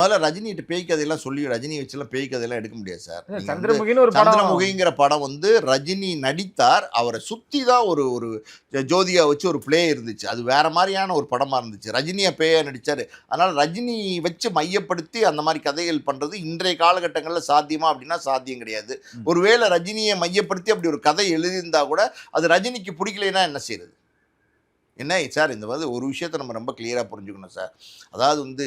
முதல்ல ரஜினிகிட்ட பேய் கதையெல்லாம் சொல்லி ரஜினி வச்சுலாம் பேய் கதையெல்லாம் எடுக்க முடியாது சார். நீங்க வந்து சந்திரமுகின்னு ஒரு படம். சந்திரமுகிங்கிற படம் வந்து ரஜினி நடித்தார். அவரை சுத்தி தான் ஒரு ஒரு ஜோதிகா வச்சு ஒரு ப்ளே இருந்துச்சு. அது வேற மாரியான ஒரு படமா இருந்துச்சு. ரஜினிய பேயா நடிச்சாரு. அதனால ரஜினி வச்சு மையப்படுத்தி அந்த மாரி கதைகள் பண்றது இன்றைய காலகட்டங்கள்ல சாத்தியமா அப்படின்னா சாத்தியம் கிடையாது. ஒருவேளை ரஜினியை மையப்படுத்தி அப்படி ஒரு கதை எழுதியிருந்தா கூட அது ரஜினிக்கு பிடிக்கலைன்னா என்ன செய்யறது? என்ன சார் இந்த மாதிரி ஒரு விஷயத்த நம்ம ரொம்ப கிளியராக புரிஞ்சுக்கணும் சார். அதாவது வந்து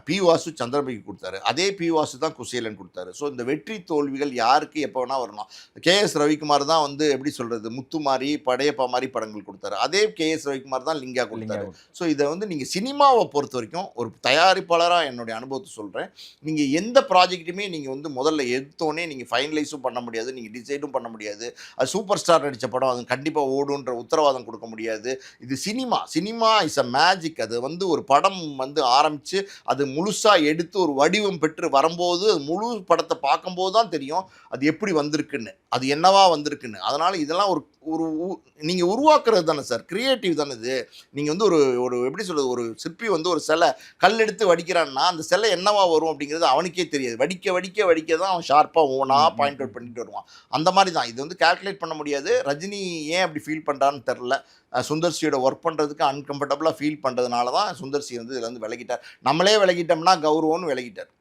பி வாசு சந்திரமுகி கொடுத்தாரு. அதே பி வாசு தான் குசேலன் கொடுத்தாரு. ஸோ இந்த வெற்றி தோல்விகள் யாருக்கு எப்போ வேணால் வரணும். கேஎஸ் ரவிக்குமார் தான் வந்து எப்படி சொல்கிறது முத்து மாதிரி படையப்பா மாதிரி படங்கள் கொடுத்தாரு. அதே கேஎஸ் ரவிக்குமார் தான் லிங்கா கொடுத்தாரு. ஸோ இதை வந்து நீங்கள் சினிமாவை பொறுத்த வரைக்கும் ஒரு தயாரிப்பாளராக என்னுடைய அனுபவத்தை சொல்கிறேன். நீங்கள் எந்த ப்ராஜெக்ட்டுமே நீங்கள் வந்து முதல்ல எடுத்தோடனே நீங்கள் ஃபைனலைஸும் பண்ண முடியாது, நீங்கள் டிசைடும் பண்ண முடியாது. அது சூப்பர் ஸ்டார் நடித்த படம் அது கண்டிப்பாக ஓடுன்ற உத்தரவாதம் கொடுக்க முடியாது. இது சினிமா இஸ் அ மேஜிக். அது வந்து ஒரு படம் வந்து ஆரம்பித்து அது முழுசாக எடுத்து ஒரு வடிவம் பெற்று வரும்போது அது முழு படத்தை பார்க்கும்போது தான் தெரியும் அது எப்படி வந்திருக்குன்னு, அது என்னவா வந்திருக்குன்னு. அதனால் இதெல்லாம் ஒரு ஒரு நீங்கள் உருவாக்குறது தானே சார், கிரியேட்டிவ் தானே இது. நீங்கள் வந்து ஒரு ஒரு எப்படி சொல்கிறது, ஒரு சிற்பி வந்து ஒரு சிலை கல் எடுத்து வடிக்கிறான்னா அந்த சிலை என்னவா வரும் அப்படிங்கிறது அவனுக்கே தெரியாது. வடிக்க தான் அவன் ஷார்ப்பாக பாயிண்ட் அவுட் பண்ணிட்டு வருவான். அந்த மாதிரி தான் இது வந்து கால்குலேட் பண்ண முடியாது. ரஜினி ஏன் அப்படி ஃபீல் பண்ணுறான்னு தெரில. சுந்தர்சியோட ஒர்க் பண்ணுறதுக்கு அன்கம்ஃபர்டபுளாக ஃபீல் பண்ணுறதுனால தான் சுந்தர்சி வந்து இதில் வந்து விலகிட்டார். நம்மளே விலகிட்டோம்னா கௌரவம்னு விலகிட்டார்.